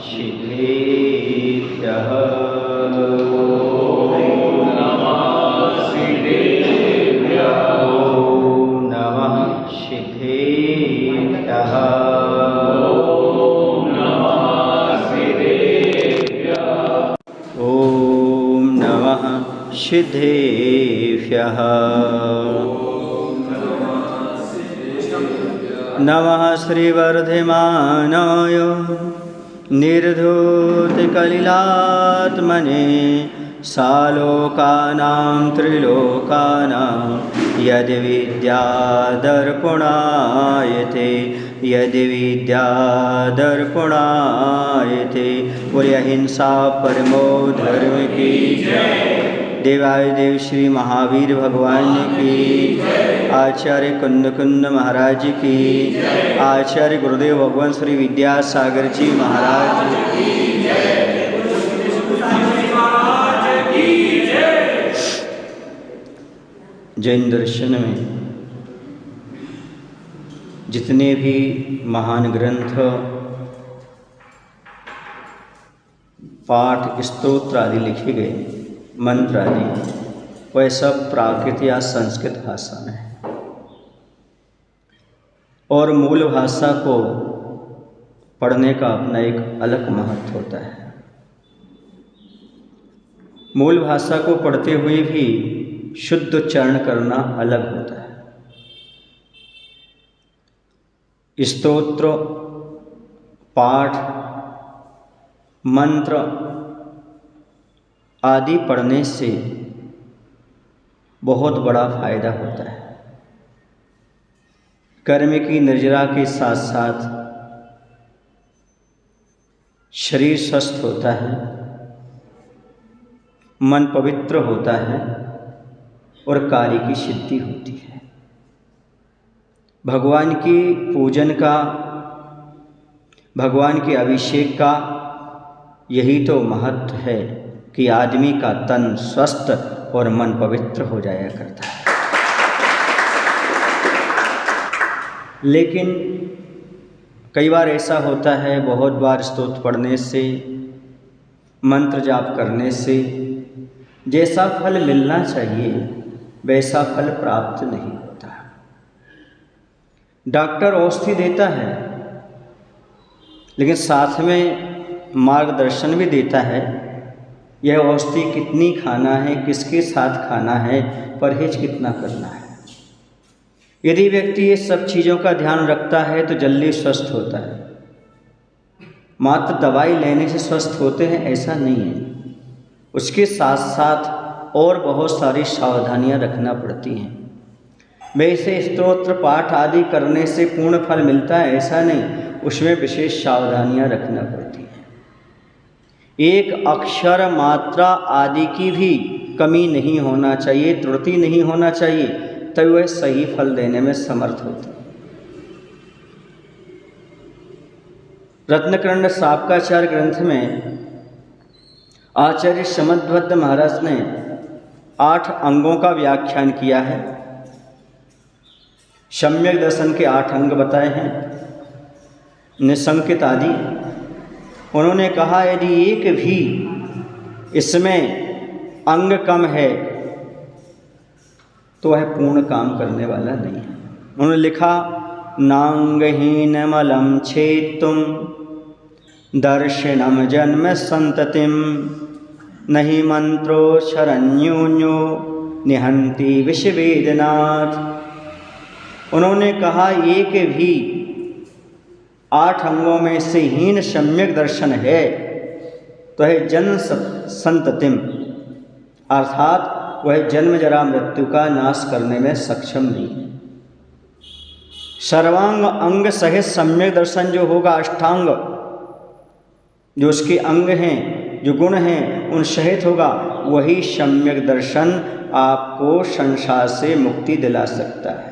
सिद्धेभ्यः नमः सिद्धेभ्यः ॐ नमः सिद्धेभ्यः नमः श्रीवर्धमानाय निर्धूतकलिलात्मने सालोकानां त्रिलोकानां यद्विद्यादर्पणायते बोलिए अहिंसा परमो धर्म की देवादिदेव श्री महावीर भगवान की, आचार्य कुंद महाराज की, आचार्य गुरुदेव भगवान श्री विद्यासागर जी महाराज की। जैन दर्शन में जितने भी महान ग्रंथ, पाठ, स्तोत्र आदि लिखे गए, मंत्र आदि, वह सब प्राकृत या संस्कृत भाषा में है और मूल भाषा को पढ़ने का अपना एक अलग महत्व होता है। मूल भाषा को पढ़ते हुए भी शुद्ध उच्चारण करना अलग होता है। स्तोत्र, पाठ, मंत्र आदि पढ़ने से बहुत बड़ा फायदा होता है। कर्म की निर्जरा के साथ साथ शरीर स्वस्थ होता है, मन पवित्र होता है और कार्य की सिद्धि होती है। भगवान की पूजन का, भगवान के अभिषेक का यही तो महत्व है कि आदमी का तन स्वस्थ और मन पवित्र हो जाया करता है। लेकिन कई बार ऐसा होता है, बहुत बार स्तोत्र पढ़ने से, मंत्र जाप करने से जैसा फल मिलना चाहिए वैसा फल प्राप्त नहीं होता। डॉक्टर औषधि देता है लेकिन साथ में मार्गदर्शन भी देता है, यह औषधि कितनी खाना है, किसके साथ खाना है, परहेज कितना करना है। यदि व्यक्ति ये सब चीज़ों का ध्यान रखता है तो जल्दी स्वस्थ होता है। मात्र दवाई लेने से स्वस्थ होते हैं ऐसा नहीं है, उसके साथ साथ और बहुत सारी सावधानियां रखना पड़ती हैं। वैसे स्तोत्र पाठ आदि करने से पूर्ण फल मिलता है ऐसा नहीं, उसमें विशेष सावधानियां रखना पड़ती हैं। एक अक्षर मात्रा आदि की भी कमी नहीं होना चाहिए, त्रुटि नहीं होना चाहिए, तब वह सही फल देने में समर्थ होते हैं। रत्नकरंड शाब्काचार्य ग्रंथ में आचार्य समद्भद्द महाराज ने 8 अंगों का व्याख्यान किया है। सम्यक दर्शन के 8 अंग बताए हैं, निसंकित आदि। उन्होंने कहा यदि एक भी इसमें अंग कम है तो वह पूर्ण काम करने वाला नहीं है। उन्होंने लिखा नांगहीनमलं छेत्तुं दर्शनम जन्म संततिम नहि मंत्रो शरण्योन्यो निहंति विषवेदनाथ। उन्होंने कहा एक भी 8 अंगों में से हीन सम्यक दर्शन है तो है जन्म संततिम, अर्थात वह जन्म जरा मृत्यु का नाश करने में सक्षम नहीं है। सर्वांग अंग सहित सम्यक दर्शन जो होगा, अष्टांग जो उसके अंग हैं, जो गुण हैं, उन सहित होगा, वही सम्यक दर्शन आपको संसार से मुक्ति दिला सकता है।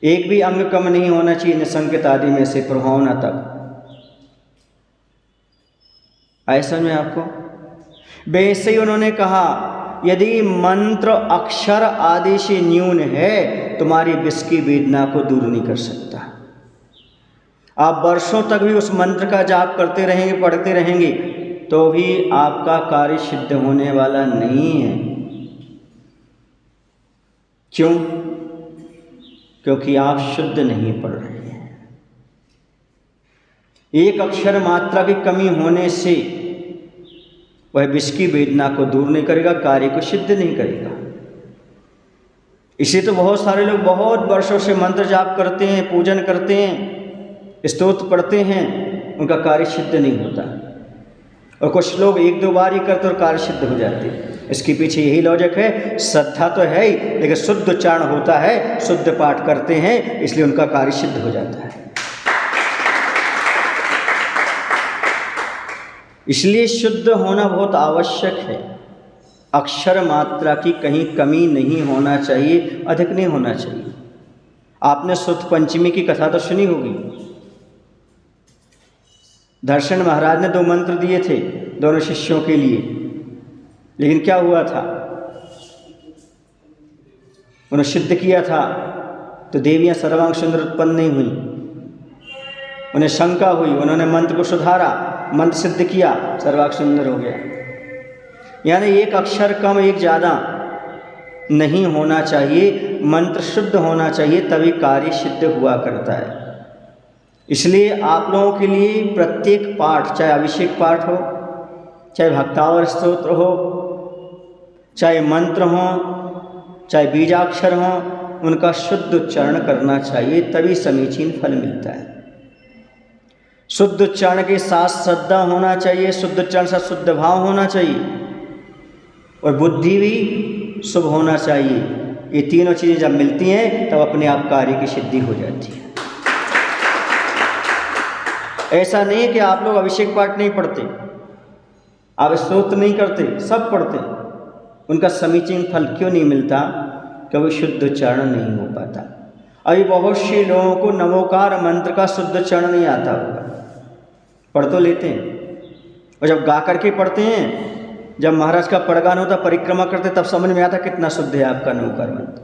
एक भी अंग कम नहीं होना चाहिए निसंकित आदि में से प्रभावना तक। ऐसा में आपको वैसे ही उन्होंने कहा यदि मंत्र अक्षर आदि से न्यून है तुम्हारी विष की वेदना को दूर नहीं कर सकता। आप वर्षों तक भी उस मंत्र का जाप करते रहेंगे, पढ़ते रहेंगे, तो भी आपका कार्य सिद्ध होने वाला नहीं है। क्यों? क्योंकि आप शुद्ध नहीं पढ़ रहे हैं। एक अक्षर मात्रा की कमी होने से वह विष की वेदना को दूर नहीं करेगा, कार्य को सिद्ध नहीं करेगा। इसी तो बहुत सारे लोग बहुत वर्षों से मंत्र जाप करते हैं, पूजन करते हैं, स्तोत्र पढ़ते हैं, उनका कार्य सिद्ध नहीं होता। और कुछ लोग एक दो बार ही करते और कार्य सिद्ध हो जाते हैं। इसके पीछे यही लॉजिक है, श्रद्धा तो है ही, लेकिन शुद्ध उच्चारण होता है, शुद्ध पाठ करते हैं, इसलिए उनका कार्य सिद्ध हो जाता है। इसलिए शुद्ध होना बहुत आवश्यक है। अक्षर मात्रा की कहीं कमी नहीं होना चाहिए, अधिक नहीं होना चाहिए। आपने सुध पंचमी की कथा तो सुनी होगी। दर्शन महाराज ने 2 मंत्र दिए थे दोनों शिष्यों के लिए, लेकिन क्या हुआ था? उन्होंने सिद्ध किया था तो देवियां सर्वांग सुंदर उत्पन्न नहीं हुई। उन्हें शंका हुई, उन्होंने मंत्र को सुधारा, मंत्र सिद्ध किया, सर्वांग सुंदर हो गया। यानी एक अक्षर कम एक ज़्यादा नहीं होना चाहिए, मंत्र शुद्ध होना चाहिए, तभी कार्य सिद्ध हुआ करता है। इसलिए आप लोगों के लिए प्रत्येक पाठ, चाहे अभिषेक पाठ हो, चाहे भक्तावर स्तोत्र हो, चाहे मंत्र हो, चाहे बीजाक्षर हो, उनका शुद्ध उच्चारण करना चाहिए, तभी समीचीन फल मिलता है। शुद्ध उच्चारण के साथ श्रद्धा होना चाहिए, शुद्ध उच्चारण के साथ शुद्ध भाव होना चाहिए, और बुद्धि भी शुभ होना चाहिए। ये तीनों चीज़ें जब मिलती हैं तब अपने आप कार्य की सिद्धि हो जाती है। ऐसा नहीं है कि आप लोग अभिषेक पाठ नहीं पढ़ते, आप स्तोत्र नहीं करते, सब पढ़ते, उनका समीचीन फल क्यों नहीं मिलता? क्योंकि शुद्ध उच्चारण नहीं हो पाता। अभी बहुत से लोगों को नमोकार मंत्र का शुद्ध उच्चारण नहीं आता होगा, पढ़ तो लेते हैं, और जब गा करके पढ़ते हैं, जब महाराज का पड़गान होता, परिक्रमा करते, तब समझ में आता कितना शुद्ध है आपका नमोकार मंत्र।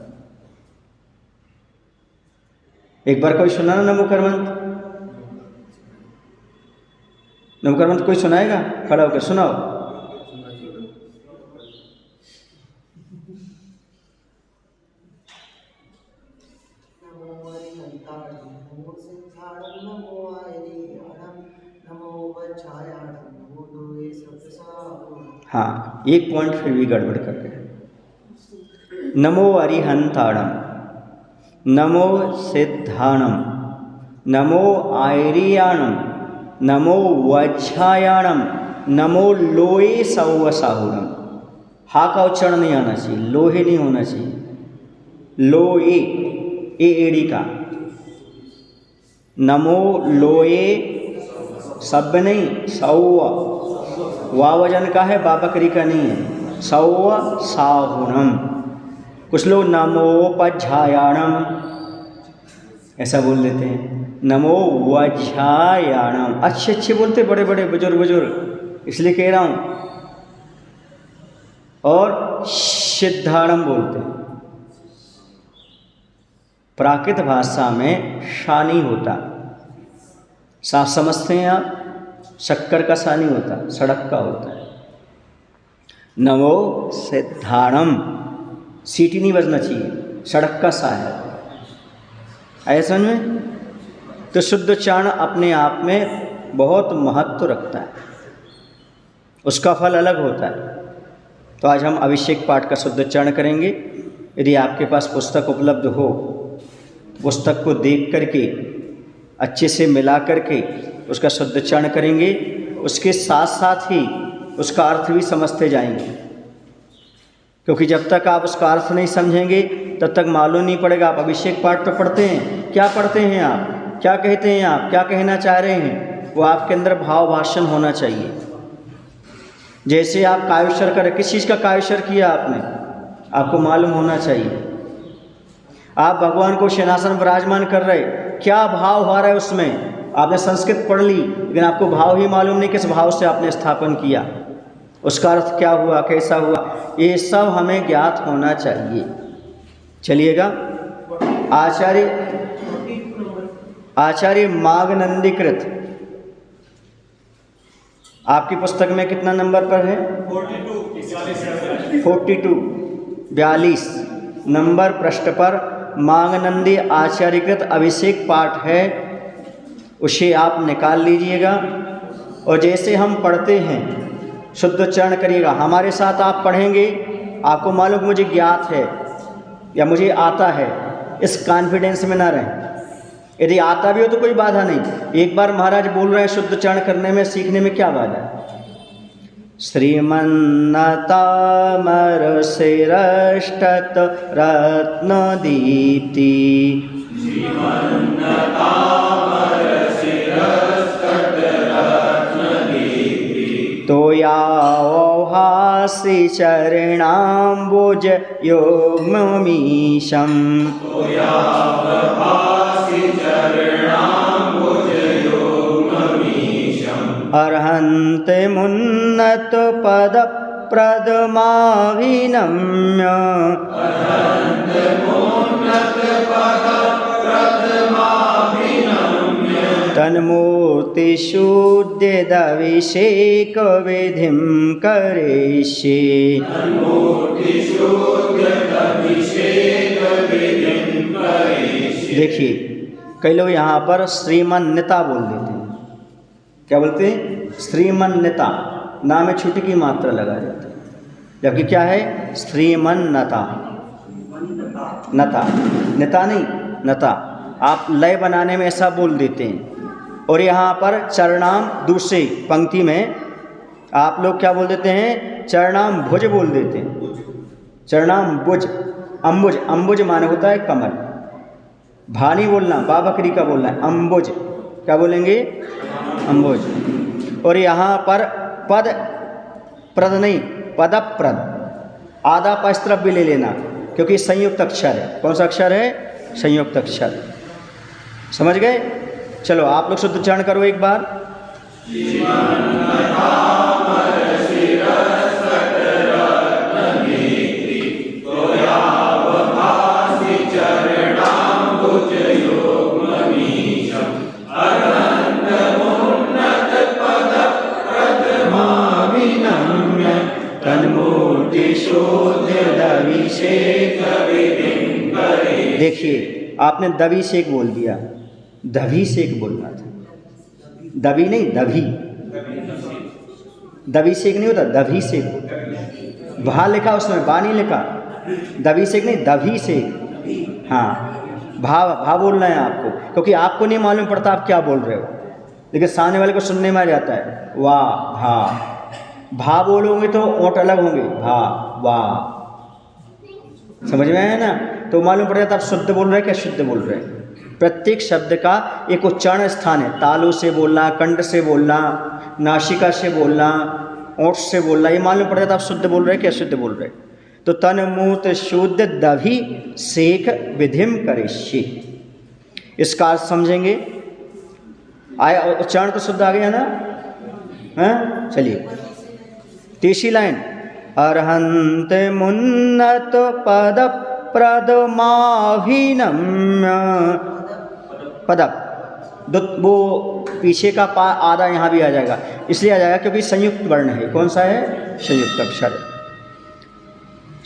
एक बार कोई सुना ना नमोकार मंत्र? नमोकार मंत्र कोई सुनाएगा? खड़ा होकर सुनाओ। हाँ, एक पॉइंट फिर भी गड़बड़ कर गए। नमो अरिहंताणम, नमो सिद्धाणम, नमो आयरियाणम, नमो वज्रायाणम, नमो लोहे सौवसाहुणम। हा का उच्चारण नहीं आना चाहिए, लोहे नहीं होना चाहिए, लोए, एड़ी का। नमो लोए शब्द नहीं, सौव, वा वजन का है, बाबकरी का नहीं है, सौव साहुणम। कुछ लोग नमो पज्झायाणम ऐसा बोल देते हैं, नमो वज्रायाणम। अच्छे अच्छे बोलते, बड़े बड़े बुजुर्ग, इसलिए कह रहा हूँ। और सिद्धाणम बोलते हैं। प्राकृत भाषा में सा नहीं होता, सा समझते हैं आप? शक्कर का सा नहीं होता, सड़क का होता है। नमो सिद्धाणम, सीटी नहीं बजना चाहिए, सड़क का सा है। ऐसा में तो शुद्ध उच्चारण अपने आप में बहुत महत्व रखता है, उसका फल अलग होता है। तो आज हम अभिषेक पाठ का शुद्ध उच्चारण करेंगे। यदि आपके पास पुस्तक उपलब्ध हो, पुस्तक को देख करके अच्छे से मिला करके उसका शुद्ध उच्चारण करेंगे। उसके साथ साथ ही उसका अर्थ भी समझते जाएंगे, क्योंकि जब तक आप उसका अर्थ नहीं समझेंगे तब तक मालूम नहीं पड़ेगा। आप अभिषेक पाठ तो पढ़ते हैं, क्या पढ़ते हैं आप, क्या कहते हैं आप, क्या कहना चाह रहे हैं, वो आपके अंदर भाव भाषण होना चाहिए। जैसे आप काव्यस्वर करें, किस चीज़ का काव्यस्वर किया आपने, आपको मालूम होना चाहिए। आप भगवान को सिंहासन विराजमान कर रहे, क्या भाव हो रहा है उसमें, आपने संस्कृत पढ़ ली लेकिन आपको भाव ही मालूम नहीं किस भाव से आपने स्थापन किया, उसका अर्थ क्या हुआ, कैसा हुआ, ये सब हमें ज्ञात होना चाहिए। चलिएगा, आचार्य आचार्य मागनंदीकृत आपकी पुस्तक में कितना नंबर पर है? 42 नंबर पृष्ठ पर मागनंदी आचार्यकृत अभिषेक पाठ है, उसे आप निकाल लीजिएगा। और जैसे हम पढ़ते हैं शुद्ध उच्चारण करिएगा, हमारे साथ आप पढ़ेंगे, आपको मालूम मुझे ज्ञात है या मुझे आता है, इस कॉन्फिडेंस में ना रहें। यदि आता भी हो तो कोई बाधा नहीं, एक बार महाराज बोल रहे हैं शुद्ध उच्चारण करने में, सीखने में क्या बाधा है? श्रीमन्नतामर शिरष्टत रत्न दीप्ति, तोयावभासि चरणाम्बुज योगमीशम्, अर्हन्ते मुन्नत पद प्रदमाभिनम्य, तन्मूर्ति शुद्धिदभिषेक विधिं करिष्ये। देखिए कई लोग यहाँ पर श्रीमन्नता बोल देते हैं। क्या बोलते हैं? श्रीमन्नता, नाम में छुट्टी की मात्रा लगा देते हैं, जबकि क्या है? श्रीमन्नता, नता, नेता नहीं नता। आप लय बनाने में ऐसा बोल देते हैं। और यहाँ पर चरणाम दूसरे पंक्ति में आप लोग क्या बोल देते हैं? चरणाम भुज बोल देते हैं। चरणाम भुज, अम्बुज, अम्बुज माने होता है कमल। भानी बोलना, बा बकरी का बोलना है अम्बुज। क्या बोलेंगे? अम्बुज। और यहाँ पर पद प्रद नहीं, पदप्रद, आधा प इस तरफ भी ले लेना, क्योंकि संयुक्त अक्षर है। कौन सा अक्षर है? संयुक्त अक्षर। समझ गए? चलो आप लोग शुद्ध उच्चारण करो एक बार। देखिए आपने दवी शेक बोल दिया, दभी शेक बोलना था। दवी नहीं, दभी। दवी शेक नहीं होता, दभी शेक। भा लिखा उसमें, बा नहीं लिखा। दवी शेक नहीं, दभी शेक। हाँ, भा बोलना है आपको, क्योंकि आपको नहीं मालूम पड़ता आप क्या बोल रहे हो, लेकिन सामने वाले को सुनने में आ जाता है। वाह भा, भा बोलोगे तो ओंठ अलग होंगे। भा वाह, समझ में आया ना? तो मालूम पड़ जाता आप शुद्ध बोल रहे हैं क्या शुद्ध बोल रहे हैं। प्रत्येक शब्द का एक उच्चारण स्थान है। तालु से बोलना, कंठ से बोलना, नासिका से बोलना, ओंठ से बोलना, ये मालूम पड़ जाता आप शुद्ध बोल रहे हैं क्या शुद्ध बोल रहे हैं। तो तन मूत शुद्ध दभी सेख विधिम करिष्ये, इसका अर्थ समझेंगे। आया उच्चारण तो शुद्ध आ गया ना? हाँ चलिए तीसरी लाइन, अर्हन्त मुन्नत पद प्रदमाभिनम्य। पदप वो पीछे का पा आधा यहाँ भी आ जाएगा, इसलिए आ जाएगा क्योंकि संयुक्त वर्ण है। कौन सा है? संयुक्त अक्षर।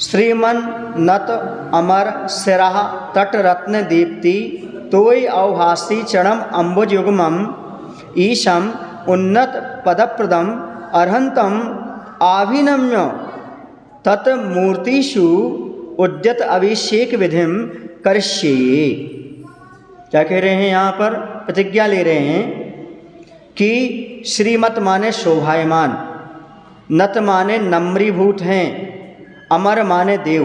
श्रीमन नत अमर सिराह तट रत्न दीप्ति तोय अवभासी चरणम अम्बुज युग्मम ईशम उन्नत पदप्रदम अर्हंतम आभिनम्य तत् मूर्तिषु उद्यत अभिषेक विधिम करिष्ये। क्या कह रहे हैं यहाँ पर? प्रतिज्ञा ले रहे हैं कि श्रीमत माने शोभायमान, नत माने नम्रीभूत हैं, अमर माने देव,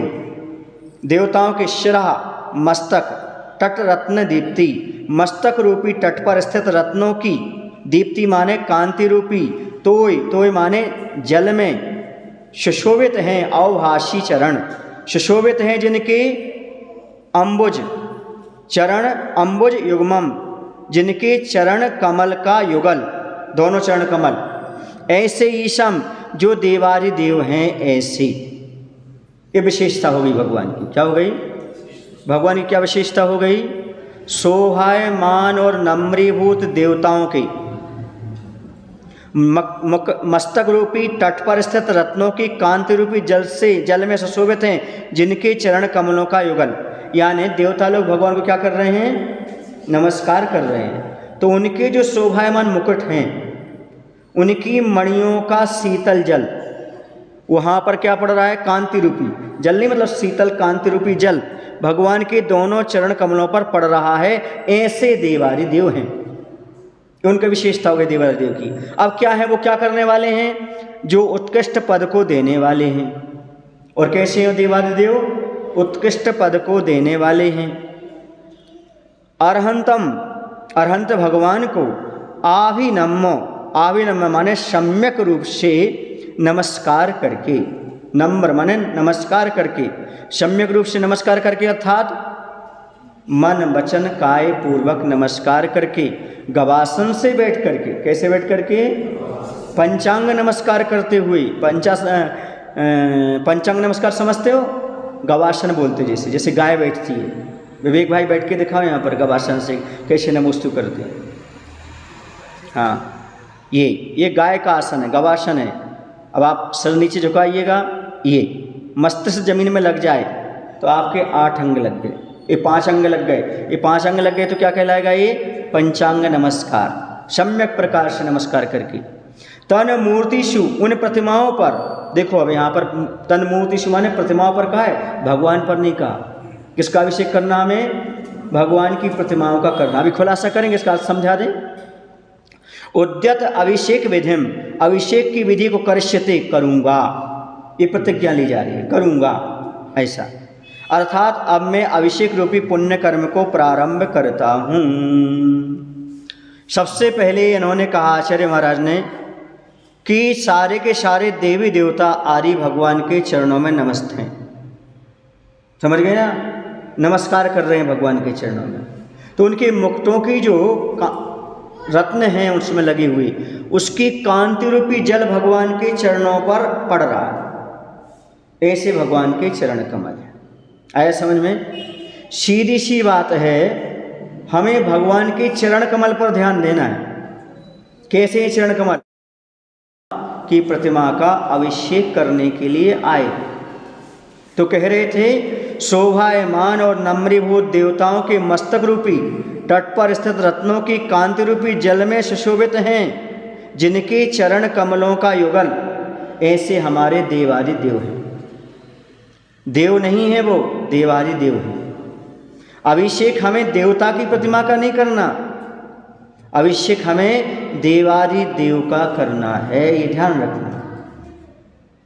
देवताओं के शिरा मस्तक, तट रत्न दीप्ति, मस्तक रूपी तट पर स्थित रत्नों की, दीप्ति माने कांति रूपी, तोय, तोय माने जल में, सुशोभित हैं अवभासी चरण, सुशोभित हैं जिनके अम्बुज चरण, अम्बुज युग्मम, जिनके चरण कमल का युगल, दोनों चरण कमल, ऐसे ईशम जो देवादिदेव हैं ऐसे। ये विशेषता हो गई भगवान की। क्या हो गई? भगवान की क्या विशेषता हो गई? शोभायमान और नम्रीभूत देवताओं के मस्तक रूपी तट पर स्थित रत्नों की कांति रूपी जल में सुशोभित हैं, जिनके चरण कमलों का युगल। यानी देवता लोग भगवान को क्या कर रहे हैं? नमस्कार कर रहे हैं। तो उनके जो शोभायमान मुकुट हैं, उनकी मणियों का शीतल जल वहाँ पर क्या पड़ रहा है? कांति रूपी जल, नहीं मतलब शीतल कांति रूपी जल भगवान के दोनों चरण कमलों पर पड़ रहा है। ऐसे देवादिदेव हैं, उनकी विशेषता हो गई देवादिदेव की। अब क्या है, वो क्या करने वाले हैं? जो उत्कृष्ट पद को देने वाले हैं। और कैसे हैं देवादिदेव? उत्कृष्ट पद को देने वाले हैं। अरहंत भगवान को आभिनम्य माने सम्यक रूप से नमस्कार करके, नम्र माने नमस्कार करके, सम्यक रूप से नमस्कार करके अर्थात मन वचन काय पूर्वक नमस्कार करके, गवासन से बैठ करके, कैसे बैठ करके? पंचांग नमस्कार करते हुए। पंचांग नमस्कार समझते हो? गवासन बोलते जैसे गाय बैठती है। विवेक भाई बैठ के दिखाओ यहाँ पर गवासन से कैसे नमोस्तु करते हैं। हाँ, ये गाय का आसन है, गवासन है। अब आप सर नीचे झुकाइएगा, ये मस्तिष्क जमीन में लग जाए तो आपके 8 अंग लग गए, ये 5 अंग लग गए, ये 5 अंग लग गए तो क्या कहलाएगा? ये पंचांग नमस्कार, सम्यक प्रकार से नमस्कार करके। तन मूर्तिषु, उन प्रतिमाओं पर, देखो अब यहाँ पर तन मूर्तिषु माने प्रतिमाओं पर कहा है, भगवान पर नहीं कहा। किसका अभिषेक करना हमें? भगवान की प्रतिमाओं का करना। अभी खुलासा करेंगे, इसका समझा दें। उद्यत अभिषेक विधिम, अभिषेक की विधि को करिष्यते, करूँगा, ये प्रतिज्ञा ली जा रही है, करूँगा ऐसा। अर्थात अब मैं अभिषेक रूपी पुण्य कर्म को प्रारंभ करता हूँ। सबसे पहले इन्होंने कहा, आचार्य महाराज ने, कि सारे के सारे देवी देवता आदि भगवान के चरणों में नमस्ते हैं। समझ गए ना? नमस्कार कर रहे हैं भगवान के चरणों में। तो उनके मुकुटों की जो रत्न हैं उसमें लगी हुई, उसकी कांति रूपी जल भगवान के चरणों पर पड़ रहा है। ऐसे भगवान के चरण कमल है। आया समझ में? सीधी सी बात है, हमें भगवान के चरण कमल पर ध्यान देना है। कैसे चरण कमल? की प्रतिमा का अभिषेक करने के लिए आए। तो कह रहे थे, शोभायमान और नम्रीभूत देवताओं के मस्तक रूपी तट पर स्थित रत्नों की कांति रूपी जल में सुशोभित हैं, जिनके चरण कमलों का युगल। ऐसे हमारे देवादिदेव हैं। देव नहीं है वो, देवादिदेव है। अभिषेक हमें देवता की प्रतिमा का नहीं करना, अभिषेक हमें देवादिदेव का करना है, ये ध्यान रखना।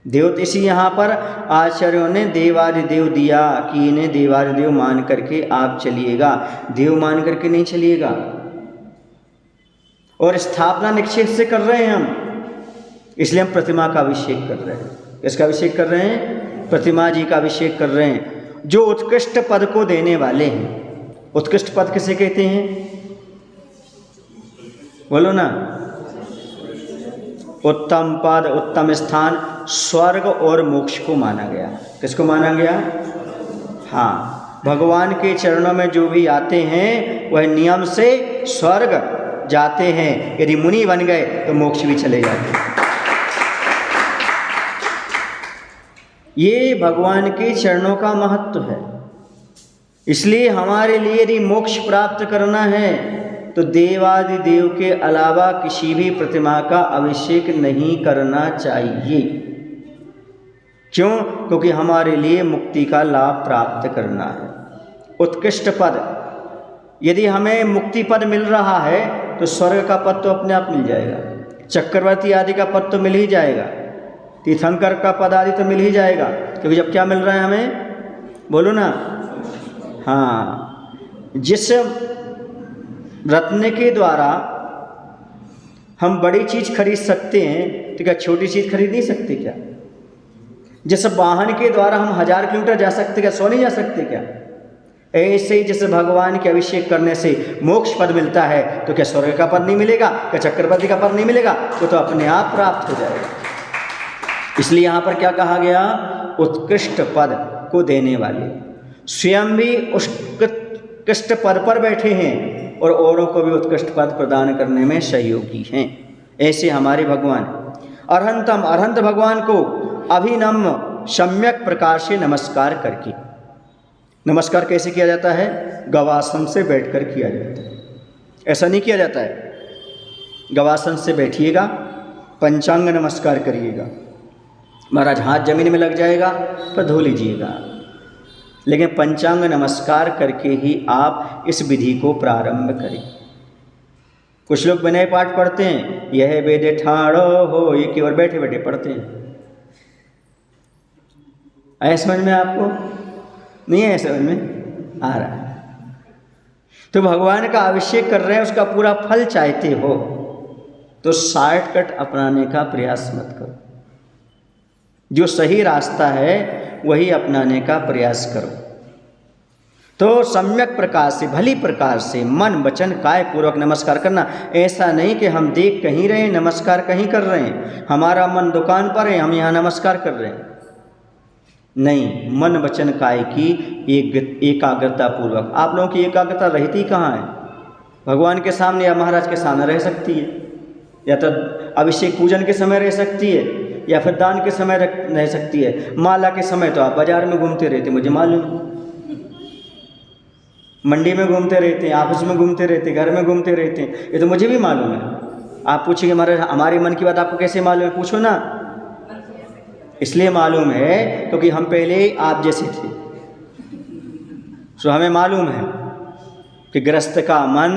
देव, इसी यहाँ पर आचार्यों ने देवादिदेव दिया कि इन्हें देवादिदेव मान करके आप चलिएगा, देव मान करके नहीं चलिएगा। और स्थापना निश्चय से कर रहे हैं हम, इसलिए हम प्रतिमा का अभिषेक कर रहे हैं। किसका अभिषेक कर रहे हैं? प्रतिमा जी का अभिषेक कर रहे हैं, जो उत्कृष्ट पद को देने वाले हैं। उत्कृष्ट पद किसे कहते हैं? बोलो ना। उत्तम पद, उत्तम स्थान, स्वर्ग और मोक्ष को माना गया। किसको माना गया? हाँ, भगवान के चरणों में जो भी आते हैं वह नियम से स्वर्ग जाते हैं, यदि मुनि बन गए तो मोक्ष भी चले जाते हैं। ये भगवान के चरणों का महत्व है। इसलिए हमारे लिए यदि मोक्ष प्राप्त करना है तो देवादिदेव के अलावा किसी भी प्रतिमा का अभिषेक नहीं करना चाहिए। क्यों? क्योंकि हमारे लिए मुक्ति का लाभ प्राप्त करना है। उत्कृष्ट पद, यदि हमें मुक्ति पद मिल रहा है तो स्वर्ग का पद तो अपने आप मिल जाएगा, चक्रवर्ती आदि का पद तो मिल ही जाएगा, तीर्थंकर का पद आदि तो मिल ही जाएगा। क्योंकि जब क्या मिल रहा है हमें? बोलो ना। हाँ, जिस रत्न के द्वारा हम बड़ी चीज़ खरीद सकते हैं तो क्या छोटी चीज़ खरीद नहीं सकते क्या? जिस वाहन के द्वारा हम 1000 किलोमीटर जा सकते, क्या सो नहीं जा सकते क्या? ऐसे ही जैसे भगवान के अभिषेक करने से मोक्ष पद मिलता है तो क्या स्वर्ग का पद नहीं मिलेगा? क्या चक्रवर्ती का पद नहीं मिलेगा? वो तो अपने आप प्राप्त हो जाएगा। इसलिए यहाँ पर क्या कहा गया? उत्कृष्ट पद को देने वाले, स्वयं भी उत्कृष्ट पद पर बैठे हैं और औरों को भी उत्कृष्ट पद प्रदान करने में सहयोगी हैं। ऐसे हमारे भगवान अरहंतम, अरहंत भगवान को अभिनम्र सम्यक प्रकार से नमस्कार करके, नमस्कार कैसे किया जाता है? गवासन से बैठकर किया जाता है, ऐसा नहीं किया जाता है। गवासन से बैठिएगा, पंचांग नमस्कार करिएगा, महाराज हाथ जमीन में लग जाएगा तो धो लीजिएगा, लेकिन पंचांग नमस्कार करके ही आप इस विधि को प्रारंभ करें। कुछ लोग विनय पाठ पढ़ते हैं, यह वेद ठाड़ो हो, ये केवल बैठे बैठे पढ़ते हैं। आया समझ में? आपको नहीं है समझ में? आ रहा है। तो भगवान का अभिषेक कर रहे हैं, उसका पूरा फल चाहते हो तो शॉर्टकट अपनाने का प्रयास मत करो, जो सही रास्ता है वही अपनाने का प्रयास करो। तो सम्यक प्रकार से, भली प्रकार से मन वचन काय पूर्वक नमस्कार करना। ऐसा नहीं कि हम देख कहीं रहे नमस्कार कहीं कर रहे हैं, हमारा मन दुकान पर है हम यहाँ नमस्कार कर रहे हैं। नहीं, मन वचन काय की एकाग्रता पूर्वक। आप लोगों की एकाग्रता रहती कहाँ है? भगवान के सामने या महाराज के सामने रह सकती है, या तो अभिषेक पूजन के समय रह सकती है, या फिर दान के समय रह सकती है। माला के समय तो आप बाजार में घूमते रहते, मुझे मालूम, मंडी में घूमते रहते हैं, ऑफिस में घूमते रहते, घर में घूमते रहते हैं, ये तो मुझे भी मालूम है। आप पूछिए हमारे मन की बात आपको कैसे मालूम है? पूछो ना। इसलिए मालूम है क्योंकि हम पहले आप जैसे थे, सो हमें मालूम है कि गृहस्थ का मन,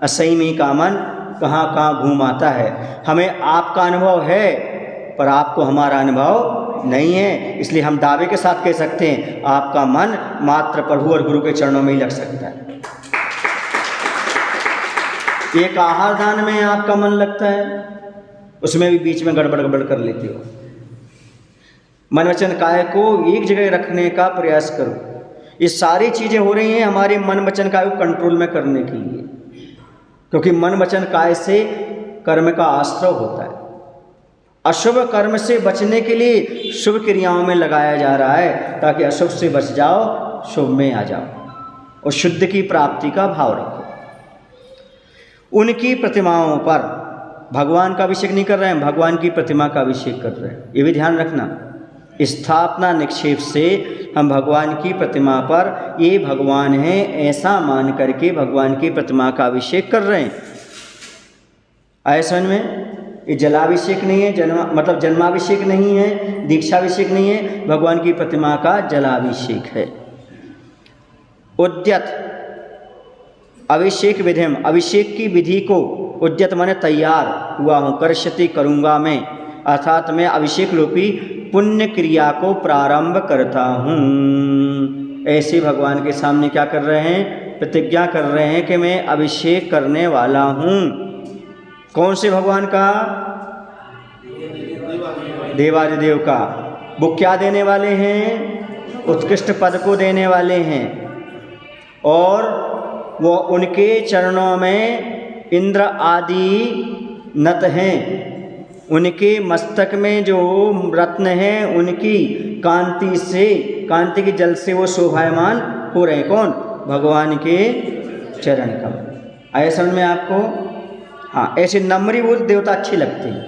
असंयमी का मन कहाँ कहाँ घूम आता है। हमें आपका अनुभव है पर आपको हमारा अनुभव नहीं है, इसलिए हम दावे के साथ कह सकते हैं आपका मन मात्र प्रभु और गुरु के चरणों में ही लग सकता है। एक आहार दान में आपका मन लगता है, उसमें भी बीच में गड़बड़ कर लेते हो। मन वचन काय को एक जगह रखने का प्रयास करो। ये सारी चीज़ें हो रही हैं हमारे मन वचन काय को कंट्रोल में करने के लिए, क्योंकि मन वचन काय से कर्म का आश्रय होता है। अशुभ कर्म से बचने के लिए शुभ क्रियाओं में लगाया जा रहा है, ताकि अशुभ से बच जाओ, शुभ में आ जाओ और शुद्ध की प्राप्ति का भाव रखो। उनकी प्रतिमाओं पर भगवान का अभिषेक नहीं कर रहे हैं, भगवान की प्रतिमा का अभिषेक कर रहे हैं, ये भी ध्यान रखना। स्थापना निक्षेप से हम भगवान की प्रतिमा पर ये भगवान है ऐसा मान करके भगवान की प्रतिमा का अभिषेक कर रहे हैं। आए समझ में? ये जलाभिषेक नहीं है, जन्माभिषेक नहीं है, दीक्षाभिषेक नहीं है, भगवान की प्रतिमा का जलाभिषेक है। उद्यत अभिषेक विधिम, अभिषेक की विधि को उद्यत माने तैयार हुआ हूँ, करष्यति करूँगा मैं, अर्थात मैं अभिषेक रूपी पुण्य क्रिया को प्रारंभ करता हूँ। ऐसे भगवान के सामने क्या कर रहे हैं? प्रतिज्ञा कर रहे हैं कि मैं अभिषेक करने वाला हूँ। कौन से भगवान का? देवादिदेव का। वो क्या देने वाले हैं? उत्कृष्ट पद को देने वाले हैं, और वो उनके चरणों में इंद्र आदि नत हैं। उनके मस्तक में जो रत्न हैं उनकी कांति से, कांति के जल से वो शोभायमान हो रहे हैं। कौन? भगवान के चरण कमल। आया समझ में आपको? हाँ, ऐसे नम्रीभूत देवता अच्छे लगते हैं।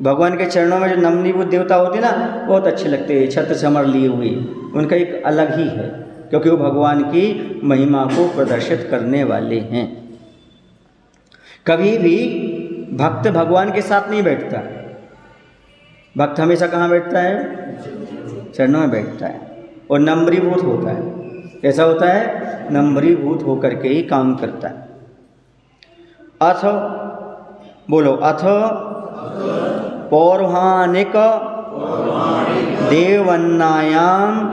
भगवान के चरणों में जो नम्रीभूत देवता होते हैं ना, बहुत अच्छे लगते हैं, छत्र समर लिए हुए। उनका एक अलग ही है, क्योंकि वो भगवान की महिमा को प्रदर्शित करने वाले हैं। कभी भी भक्त भगवान के साथ नहीं बैठता। भक्त हमेशा कहाँ बैठता है? चरणों में बैठता है, और नम्रीभूत होता है। कैसा होता है? नम्रीभूत होकर के ही काम करता है। अथ बोलो, अथ पौर्वाणिक देववंदनायाम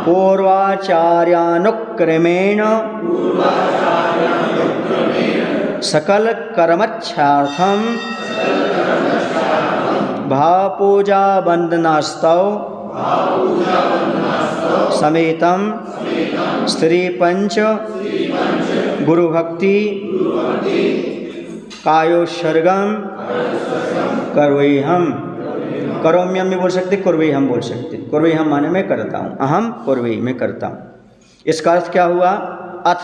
पूर्वाचार्यानुक्रमेण सकल कर्मच्छार्थम भावपूजा वंदनास्तव समेतम स्त्री पंच गुरुभक्ति कायोत्सर्गम करोमि हम भी बोल सकते, कुर्वई हम बोल सकते। कुर्वई हम माने मैं करता हूँ, अहम कुर्वई मैं करता हूँ। इसका अर्थ क्या हुआ? अथ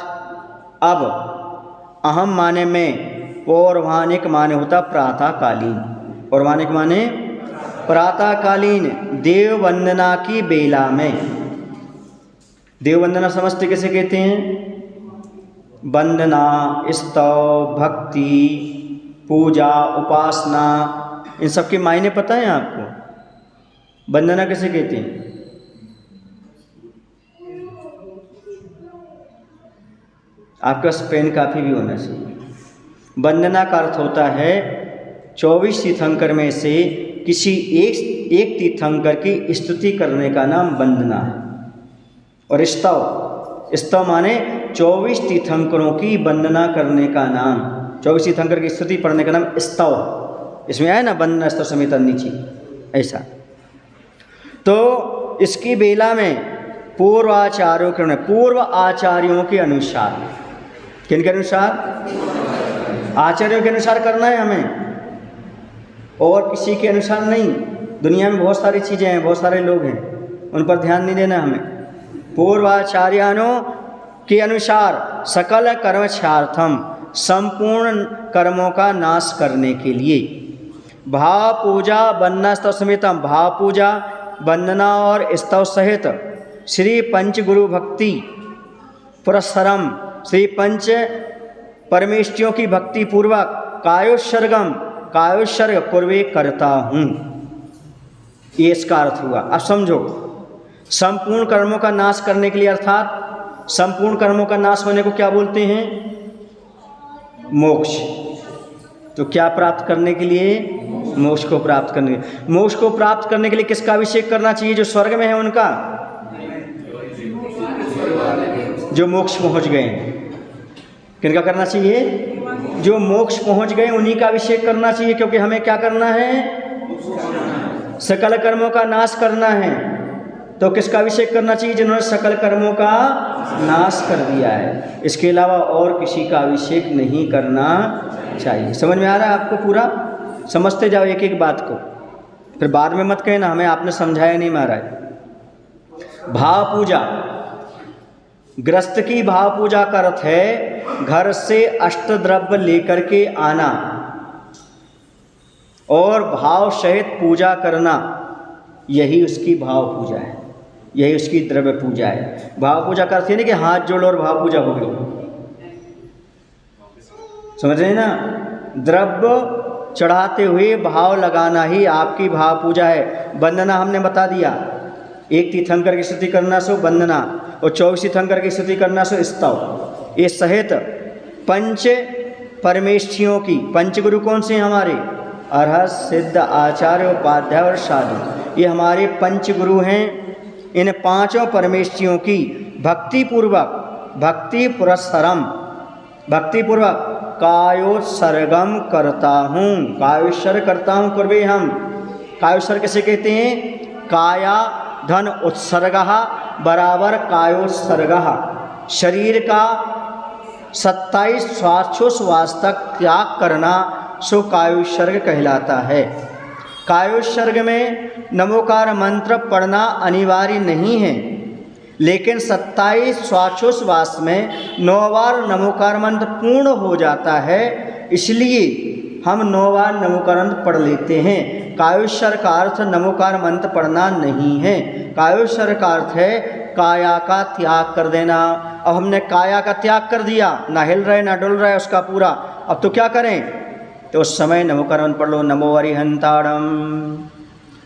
अब, अहम माने में, पौर्वानिक माने होता प्रातःकालीन। पौर्वानिक माने प्रातःकालीन देव वंदना की बेला में। देव वंदना समझते कैसे कहते हैं? वंदना, स्तव, भक्ति, पूजा, उपासना, इन सब के मायने पता है आपको? वंदना कैसे कहते हैं? आपके पास पेन काफ़ी भी होना चाहिए। वंदना का अर्थ होता है 24 तीर्थंकर में से किसी एक तीर्थंकर की स्तुति करने का नाम वंदना है। और स्तव, स्तव माने 24 तीर्थंकरों की वंदना करने का नाम, 24 तीर्थंकर की स्तुति पढ़ने का नाम स्तव। इसमें आया ना वंदना स्तव समेत नीचे, ऐसा। तो इसकी बेला में पूर्वाचार्यों के, पूर्व आचार्यों के अनुसार, किन के अनुसार? आचार्यों के अनुसार करना है हमें, और किसी के अनुसार नहीं। दुनिया में बहुत सारी चीज़ें हैं, बहुत सारे लोग हैं, उन पर ध्यान नहीं देना हमें। पूर्वाचार्यों के अनुसार सकल कर्मक्षार्थम, संपूर्ण कर्मों का नाश करने के लिए, भाव पूजा वंदना स्तव समेतम, भाव पूजा वंदना और स्तव सहित श्री पंच गुरु भक्ति पुरस्सरम, श्री पंच परमेष्ठियों की भक्ति पूर्वक कायोत्सर्गम, कायोत्सर्ग पूर्वे करता हूँ। ये इसका अर्थ हुआ। अब समझो, संपूर्ण कर्मों का नाश करने के लिए, अर्थात संपूर्ण कर्मों का नाश होने को क्या बोलते हैं? मोक्ष। तो क्या प्राप्त करने के लिए? मोक्ष को प्राप्त करने के लिए। मोक्ष को प्राप्त करने के लिए किसका अभिषेक करना चाहिए? जो स्वर्ग में है उनका, जो मोक्ष पहुंच गए। किनका करना चाहिए? जो मोक्ष पहुंच गए उन्हीं का अभिषेक करना चाहिए, क्योंकि हमें क्या करना है? सकल कर्मों का नाश करना है। तो किसका अभिषेक करना चाहिए? जिन्होंने सकल कर्मों का नाश कर दिया है। इसके अलावा और किसी का अभिषेक नहीं करना चाहिए। समझ में आ रहा है आपको? पूरा समझते जाओ एक एक बात को, फिर बाद में मत कहना हमें आपने समझाया नहीं महाराज। भाव पूजा, गृहस्थ की भाव पूजा का अर्थ है घर से अष्टद्रव्य लेकर के आना और भाव सहित पूजा करना। यही उसकी भाव पूजा है, यही उसकी द्रव्य पूजा है। भाव पूजा का अर्थ है नहीं कि हाथ जोड़ो और भाव पूजा हो गई, समझ रहे ना? द्रव्य चढ़ाते हुए भाव लगाना ही आपकी भाव पूजा है। वंदना हमने बता दिया, एक तीर्थंकर की स्तुति करना सो वंदना, और 24 तीर्थंकर की स्तुति करना सो स्तव। ये सहित पंच परमेष्ठियों की, पंचगुरु कौन से हैं हमारे? अरहत, सिद्ध, आचार्य, उपाध्याय और साधु। ये हमारे पंचगुरु हैं। इन पांचों परमेष्ठियों की भक्ति पूर्वक, भक्ति पुरस्सरम, भक्ति पूर्वक कायोत्सर्गम करता हूँ। कायोत्सर्ग करता हूँ कुर्वे हम। कायोत्सर्ग कैसे कहते हैं? काया धन उत्सर्गः बराबर कायोत्सर्गः। शरीर का 27 श्वासोच्छ्वास तक त्याग करना सो कायोत्सर्ग कहलाता है। कायोत्सर्ग में नमोकार मंत्र पढ़ना अनिवार्य नहीं है, लेकिन 27 श्वासोच्छ्वास में 9 बार नमोकार मंत्र पूर्ण हो जाता है, इसलिए हम 9 बार नमोकार मंत्र पढ़ लेते हैं। कायोत्सर्ग का अर्थ नमोकार मंत्र पढ़ना नहीं है। कायोत्सर्ग का अर्थ है काया का त्याग कर देना। अब हमने काया का त्याग कर दिया, ना हिल रहे ना डुल रहे उसका पूरा, अब तो क्या करें? तो उस समय नमोकार मंत्र पढ़ लो। नमो अरिहंताणम,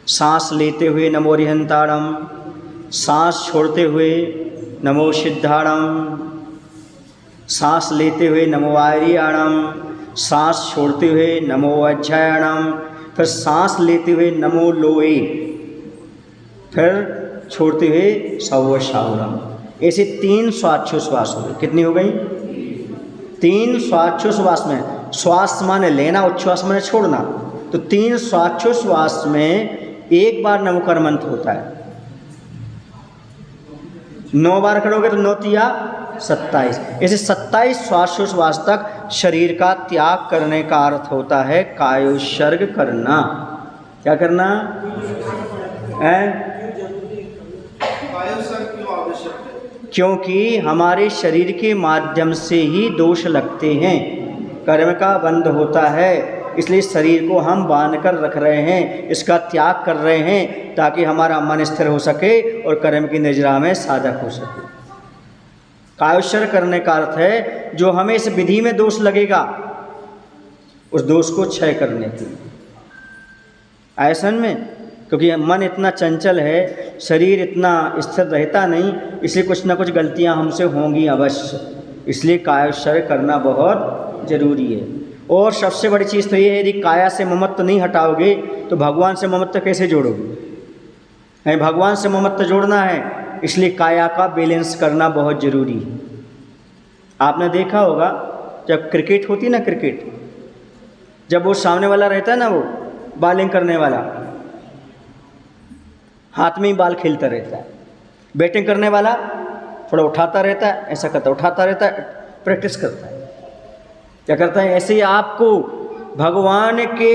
सांस लेते हुए नमो अरिहंताणम, सांस छोड़ते हुए नमो सिद्धाणम, सांस लेते हुए नमो आर्याणम, सांस छोड़ते हुए नमो अज्जायणम, फिर सांस लेते हुए नमो लोए, फिर छोड़ते हुए सौवशावरम। ऐसे 3 श्वासोच्छ्वास हो गए। कितनी हो गई? 3 श्वासोच्छ्वास में, श्वास माने लेना, उच्छ्वास माने छोड़ना, तो 3 श्वासोच्छ्वास में 1 बार नमोकार मंत्र होता है। 9 बार करोगे तो 9 तिया 27। ऐसे 27 श्वासोच्छ्वास तक शरीर का त्याग करने का अर्थ होता है कायोत्सर्ग करना। क्या करना? क्योंकि हमारे शरीर के माध्यम से ही दोष लगते हैं, कर्म का बंध होता है, इसलिए शरीर को हम बांध कर रख रहे हैं, इसका त्याग कर रहे हैं ताकि हमारा मन स्थिर हो सके और कर्म की निजरा में साधक हो सके। कायोच्छर करने का अर्थ है जो हमें इस विधि में दोष लगेगा उस दोष को क्षय करने के लिए। ऐसन में क्योंकि मन इतना चंचल है, शरीर इतना स्थिर रहता नहीं, इसलिए कुछ ना कुछ गलतियां हमसे होंगी अवश्य, इसलिए कायोच्छर करना बहुत ज़रूरी है। और सबसे बड़ी चीज़ तो ये है, यदि काया से ममत्व नहीं हटाओगे तो भगवान से ममत्व कैसे जोड़ोगे? नहीं, भगवान से ममत्व जोड़ना है, इसलिए काया का बैलेंस करना बहुत ज़रूरी है। आपने देखा होगा जब क्रिकेट होती ना, क्रिकेट जब वो सामने वाला रहता है ना, वो बॉलिंग करने वाला हाथ में ही बॉल खेलता रहता है, बैटिंग करने वाला थोड़ा उठाता रहता है, ऐसा करता उठाता रहता है, प्रैक्टिस करता है। क्या करता है? ऐसे ही आपको भगवान के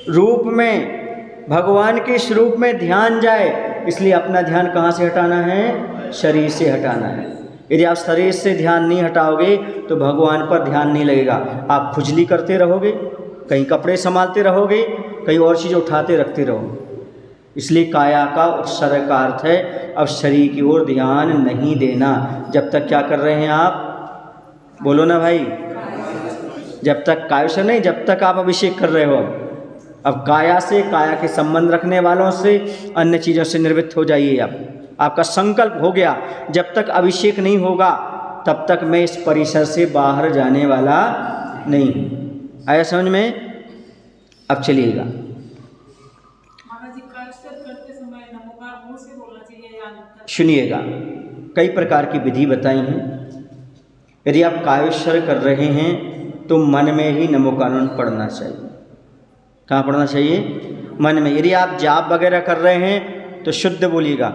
रूप में, भगवान के स्वरूप में ध्यान जाए, इसलिए अपना ध्यान कहाँ से हटाना है? शरीर से हटाना है। यदि आप शरीर से ध्यान नहीं हटाओगे तो भगवान पर ध्यान नहीं लगेगा, आप खुजली करते रहोगे, कहीं कपड़े संभालते रहोगे, कहीं और चीज़ उठाते रखते रहोगे। इसलिए काया का उत्सर्ग का अर्थ है अब शरीर की ओर ध्यान नहीं देना। जब तक क्या कर रहे हैं आप? बोलो ना भाई, जब तक कायोच्छर नहीं, जब तक आप अभिषेक कर रहे हो। अब काया से, काया के संबंध रखने वालों से, अन्य चीज़ों से निवृत्त हो जाइए। अब आपका संकल्प हो गया, जब तक अभिषेक नहीं होगा तब तक मैं इस परिसर से बाहर जाने वाला नहीं। आया समझ में? अब चलिएगा, सुनिएगा, कई प्रकार की विधि बताई हैं। यदि आप कायोच्छर कर रहे हैं तो मन में ही नमोकानन पढ़ना चाहिए। कहाँ पढ़ना चाहिए? मन में। यदि आप जाप वगैरह कर रहे हैं तो शुद्ध बोलिएगा,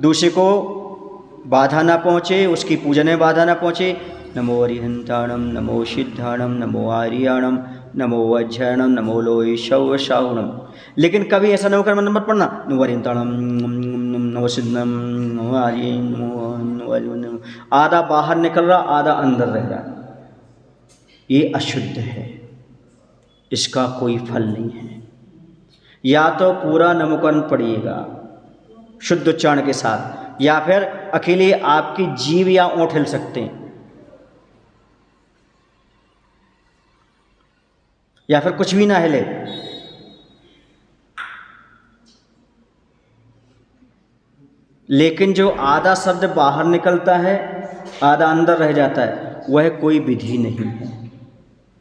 दूसरे को बाधा ना पहुँचे, उसकी पूजन में बाधा ना पहुँचे। नमो अरिहंताणम, नमो सिद्धाणम, नमो आर्याणम, नमो वज्रणम, नमो लोय शव शाहुणम। लेकिन कभी ऐसा न होकर मन मत पढ़ना नमो अरिहंताणम, नमो सिद्धम, नमो आर्य, नमो, आधा बाहर निकल रहा, आधा अंदर रह रहा, ये अशुद्ध है, इसका कोई फल नहीं है। या तो पूरा नमोकरण पढ़िएगा शुद्ध उच्चारण के साथ, या फिर अकेले आपकी जीभ या ओंठ हिल सकते हैं, या फिर कुछ भी ना हिले। लेकिन जो आधा शब्द बाहर निकलता है, आधा अंदर रह जाता है, वह कोई विधि नहीं है।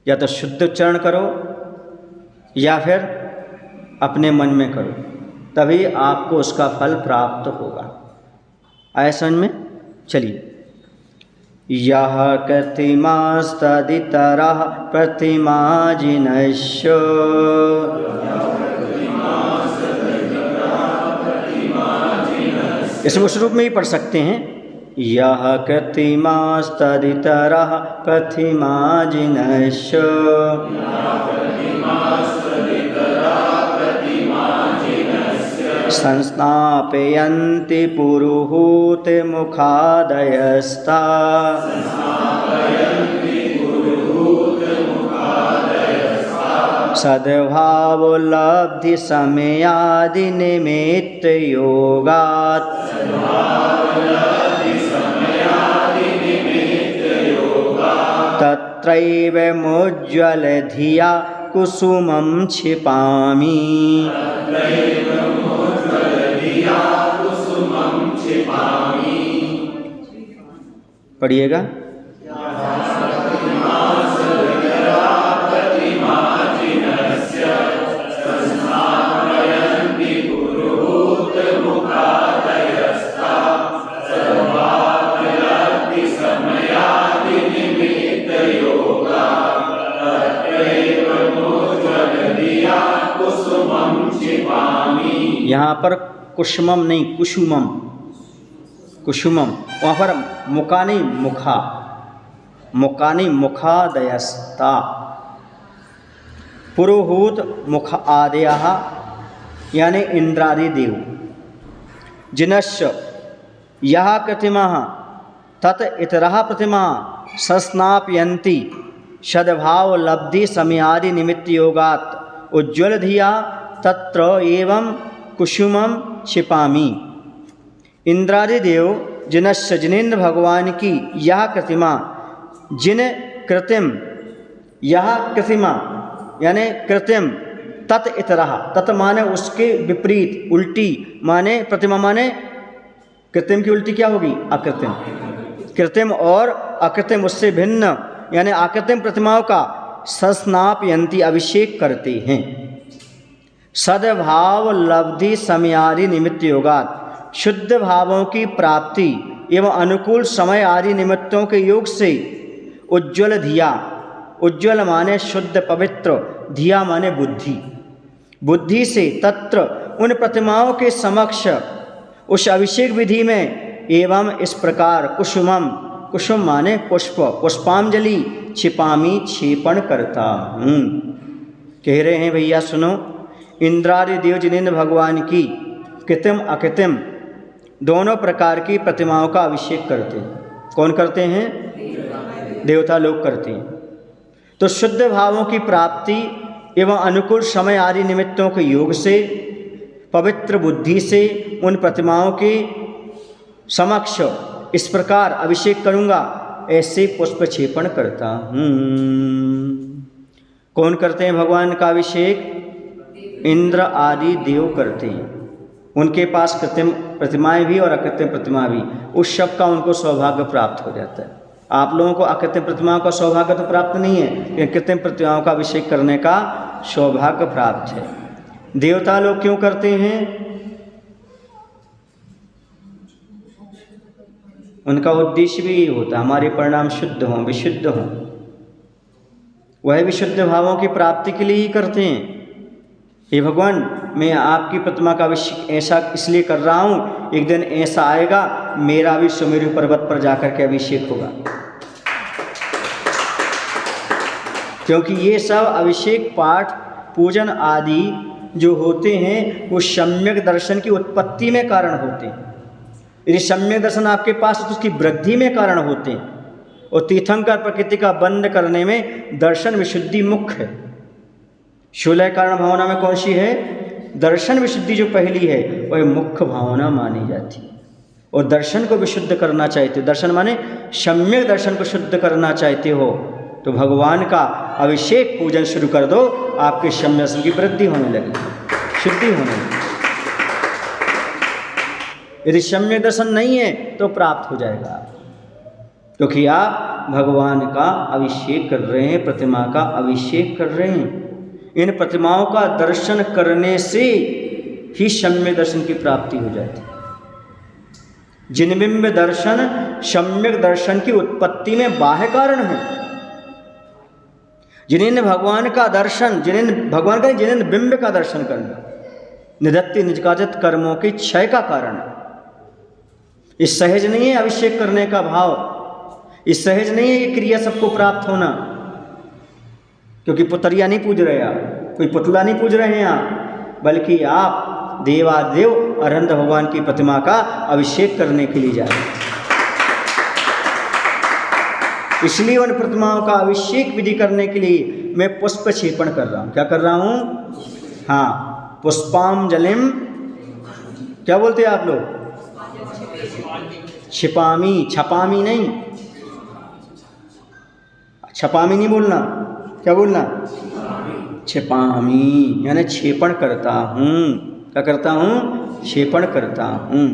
या तो शुद्ध उच्चारण करो या फिर अपने मन में करो, तभी आपको उसका फल प्राप्त होगा। आया समझ में? चलिए, यह कृत्रिमास्तदितरः प्रतिमाजिनश्च, इसमें उस रूप में ही पढ़ सकते हैं। यह कृत्रिमास्तदितरः प्रतिमाजिनश्च, संस्थापयन्ति पुरुहूतमुखादयस्ता, सद्भावोपलब्धि समयादि निमित्त योगात्, तत्रैव मुज्ज्वल धिया कुसुमं क्षिपामि। पढ़िएगा। यहाँ पर कुसुमम नहीं, कुसुमम, कुसुमम। वहाँ पर मुका नहीं, मुखा, मुका नहीं, मुखादयस्ता। पुरोहूत मुख आदयः यानी इंद्रादि देव, जिनश्च यः कृतिमः तत् इतरः प्रतिमा सस्नापयन्ति सद्भाव लब्धि समयादि निमित्त योगात् उज्ज्वल धिया तत्र एवं कुसुमम क्षिपामि। इंद्रादि देव जिनश्च जिनेन्द्र भगवान की यह प्रतिमा, जिन कृतिम, यह प्रतिमा यानी कृत्रिम, तत् इतरः, तत् माने उसके विपरीत, उल्टी, माने प्रतिमा माने कृत्रिम की उल्टी क्या होगी? अकृत्रिम। कृत्रिम और अकृत्रिम उससे भिन्न यानी अकृत्रिम प्रतिमाओं का सस्नापयन्ति अभिषेक करते हैं। सद्भाव लब्धि समयादि निमित्त योगात्, शुद्ध भावों की प्राप्ति एवं अनुकूल समय आदि निमित्तों के योग से उज्ज्वल धिया, उज्ज्वल माने शुद्ध पवित्र, धिया माने बुद्धि, बुद्धि से तत्र उन प्रतिमाओं के समक्ष उस अभिषेक विधि में एवं इस प्रकार कुसुमम, कुसुम माने पुष्प, पुष्पांजलि क्षिपामि क्षेपण करता हूँ। कह रहे हैं भैया सुनो, इंद्रादि देव जिनेन्द्र भगवान की कृत्रिम अकृत्रिम दोनों प्रकार की प्रतिमाओं का अभिषेक करते हैं। कौन करते हैं? देवता लोग करते हैं। तो शुद्ध भावों की प्राप्ति एवं अनुकूल समय आदि निमित्तों के योग से, पवित्र बुद्धि से उन प्रतिमाओं के समक्ष इस प्रकार अभिषेक करूँगा, ऐसे पुष्प क्षेपण करता हूँ। कौन करते हैं भगवान का अभिषेक? इंद्र आदि देव करते हैं। उनके पास कृत्रिम प्रतिमाएं भी और अकृत्रिम प्रतिमा भी, उस सब का उनको सौभाग्य प्राप्त हो जाता है। आप लोगों को अकृत्रिम प्रतिमाओं का सौभाग्य तो प्राप्त नहीं है, लेकिन कृत्रिम प्रतिमाओं का अभिषेक करने का सौभाग्य प्राप्त है। देवता लोग क्यों करते हैं? उनका उद्देश्य भी यही होता है, हमारे परिणाम शुद्ध हों, विशुद्ध हों। वह विशुद्ध भावों की प्राप्ति के लिए ही करते हैं। हे भगवान, मैं आपकी प्रतिमा का अभिषेक ऐसा इसलिए कर रहा हूँ, एक दिन ऐसा आएगा मेरा भी सुमेरु पर्वत पर जाकर के अभिषेक होगा। क्योंकि ये सब अभिषेक पाठ पूजन आदि जो होते हैं वो सम्यक दर्शन की उत्पत्ति में कारण होते हैं। यदि सम्यक दर्शन आपके पास है तो उसकी वृद्धि में कारण होते हैं। और तीर्थंकर प्रकृति का बंद करने में दर्शन विशुद्धि मुख्य है। 16 कारण भावना में कौन सी है? दर्शन विशुद्धि जो पहली है वह मुख्य भावना मानी जाती है। और दर्शन को विशुद्ध करना चाहते हो, दर्शन माने सम्यक दर्शन को शुद्ध करना चाहते हो, तो भगवान का अभिषेक पूजन शुरू कर दो, आपके सम्यक दर्शन की वृद्धि होने लगी, शुद्धि होने लगी। यदि सम्यक दर्शन नहीं है तो प्राप्त हो जाएगा, क्योंकि आप भगवान का अभिषेक कर रहे हैं, प्रतिमा का अभिषेक कर रहे हैं। इन प्रतिमाओं का दर्शन करने से ही सम्यक दर्शन की प्राप्ति हो जाती है। जिनबिंब दर्शन सम्यक दर्शन की उत्पत्ति में बाह्य कारण है। जिनेन्द्र भगवान का दर्शन, जिनेन्द्र भगवान का जिनेन्द्र बिंब का दर्शन करना निधत्ति निजकाजित कर्मों की क्षय का कारण है। इस सहज नहीं है अभिषेक करने का भाव, इस सहज नहीं है ये क्रिया सबको प्राप्त होना। क्योंकि पुतरिया नहीं पूज रहे आप, कोई पुतला नहीं पूज रहे हैं आप, बल्कि आप देवादेव अरहंत भगवान की प्रतिमा का अभिषेक करने के लिए जा रहे हैं। इसलिए उन प्रतिमाओं का अभिषेक विधि करने के लिए मैं पुष्प क्षेपण कर रहा हूँ। क्या कर रहा हूँ? हाँ, पुष्पांजलिम, क्या बोलते हैं आप लोग? छिपामी, छपामी नहीं, छपामी नहीं बोलना, क्या बोलना? छिपामी, यानी क्षेपण करता हूँ। क्या करता हूँ? क्षेपण करता हूँ।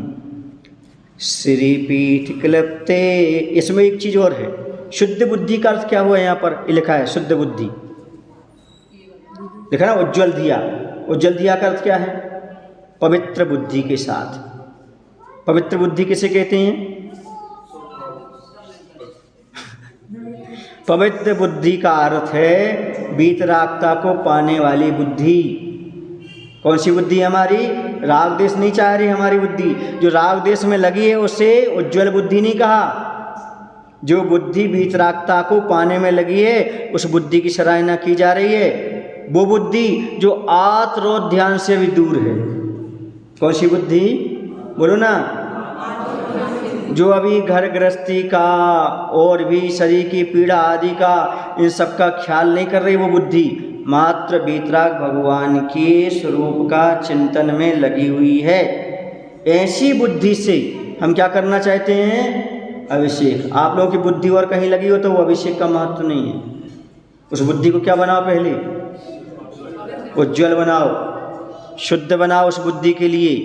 श्रीपीठ क्लप्ते, इसमें एक चीज और है। शुद्ध बुद्धि का अर्थ क्या हुआ? यहाँ पर लिखा है शुद्ध बुद्धि, लिखा ना उज्ज्वल धिया। उज्ज्वल धिया का अर्थ क्या है? पवित्र बुद्धि के साथ। पवित्र बुद्धि किसे कहते हैं? पवित्र बुद्धि का अर्थ है वीतरागता को पाने वाली बुद्धि। कौन सी बुद्धि हमारी? राग देश नहीं चाह रही हमारी बुद्धि। जो राग देश में लगी है उसे उज्ज्वल बुद्धि नहीं कहा। जो बुद्धि वीतरागता को पाने में लगी है उस बुद्धि की सराहना की जा रही है। वो बुद्धि जो आत्रोत ध्यान से भी दूर है। कौन सी बुद्धि? बोलो ना। जो अभी घर गृहस्थी का और भी शरीर की पीड़ा आदि का इन सब का ख्याल नहीं कर रही, वो बुद्धि मात्र वीतराग भगवान के स्वरूप का चिंतन में लगी हुई है। ऐसी बुद्धि से हम क्या करना चाहते हैं? अभिषेक। आप लोगों की बुद्धि और कहीं लगी हो तो वो अभिषेक का महत्व नहीं है। उस बुद्धि को क्या बनाओ? पहले उज्ज्वल बनाओ, शुद्ध बनाओ उस बुद्धि के लिए,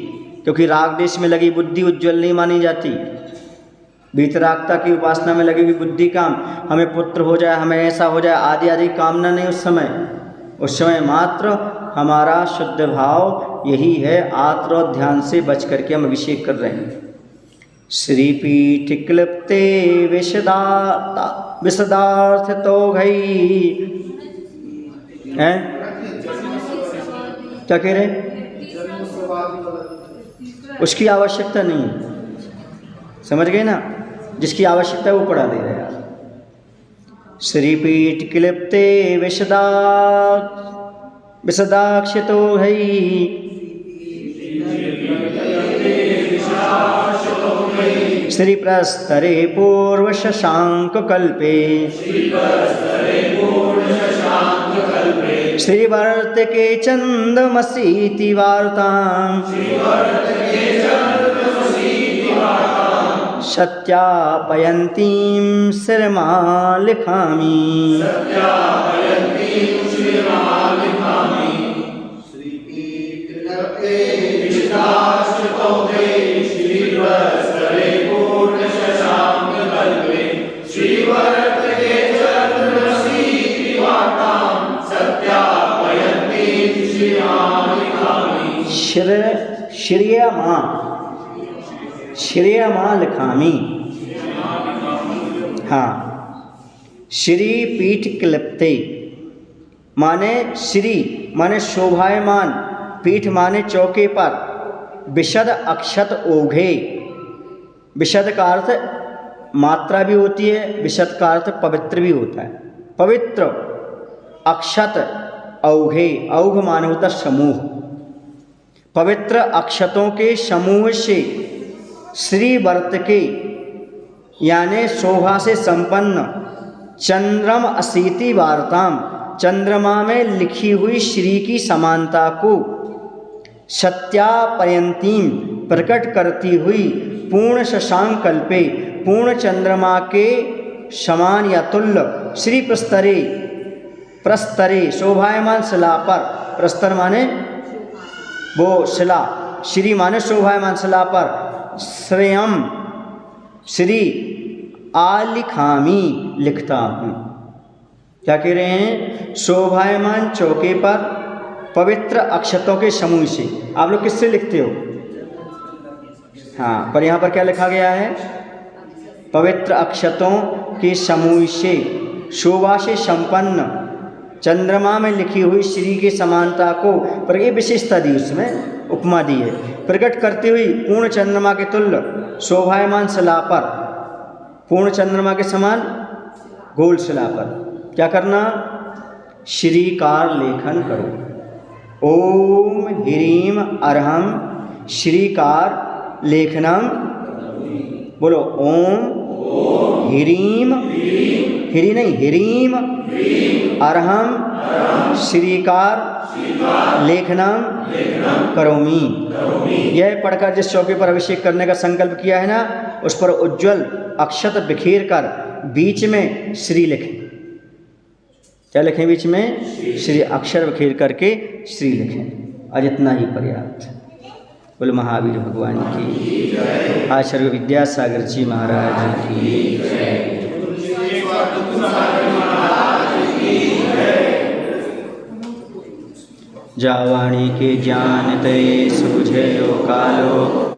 क्योंकि राग देश में लगी बुद्धि उज्ज्वल नहीं मानी जाती। वीतरागता की उपासना में लगी हुई बुद्धि का हमें पुत्र हो जाए, हमें ऐसा हो जाए आदि आदि कामना नहीं। उस समय मात्र हमारा शुद्ध भाव यही है। आत्र और ध्यान से बच करके हम अभिषेक कर रहे हैं। श्रीपीठ क्लिप्ते विशदार्थ तो घई हैं, क्या कह रहे? उसकी आवश्यकता नहीं, समझ गए ना? जिसकी आवश्यकता है वो पढ़ा दे रहे हैं। श्रीपीठ क्लिप्ते विशदाक्षितो हई श्री प्रस्तरे पूर्व शशांक कल्पे श्रीवर्त के चंदमसीति वार्तां सत्यापयन्तीं श्रीमां लिखामि। श्रेयमा लिखामी। हाँ, श्री पीठ क्लिप्ते माने श्री माने शोभायमान, पीठ माने चौके पर, विशद अक्षत ओघे। विशद का अर्थ मात्रा भी होती है, विशद का अर्थ पवित्र भी होता है। पवित्र अक्षत औघे, औघ माने होता समूह। पवित्र अक्षतों के समूह से श्री वर्त के यानी शोभा से संपन्न चंद्रम असीति वार्ताम, चंद्रमा में लिखी हुई श्री की समानता को सत्यापयंतीम प्रकट करती हुई पूर्ण शशांक कल्पे, पूर्ण चंद्रमा के समान या तुल्य श्री प्रस्तरे शोभायमान शिला पर, प्रस्तर माने वो शिला, श्री माने शोभायमान शिला पर श्रेयम श्री आलिखामी लिखता हूँ। क्या कह रहे हैं? शोभायमान चौके पर पवित्र अक्षतों के समूह से। आप लोग किससे लिखते हो? हाँ, पर यहाँ पर क्या लिखा गया है? पवित्र अक्षतों के समूह से शोभा से संपन्न चंद्रमा में लिखी हुई श्री की समानता को, पर ये विशेषता दी, उसमें उपमा दी है, प्रकट करती हुई पूर्ण चंद्रमा के तुल्य शोभायमान शिला पर, पूर्ण चंद्रमा के समान गोल शिला पर क्या करना? श्रीकार लेखन करो। ओम ह्रीम अर्हम श्रीकार लेखनम। बोलो ओम ह्रीम, ह्री नहीं ह्रीम, अर्हम श्रीकार लेखनम करोमि। यह पढ़कर जिस चौके पर अभिषेक करने का संकल्प किया है ना, उस पर उज्ज्वल अक्षत बिखेर कर बीच में श्री लिखें। क्या लिखें? बीच में श्री अक्षर बिखेर करके श्री लिखें। आज इतना ही पर्याप्त। बोलो महावीर भगवान की, आचार्य विद्यासागर जी महाराज की। जावाणी के ज्ञान ते सूझे कालो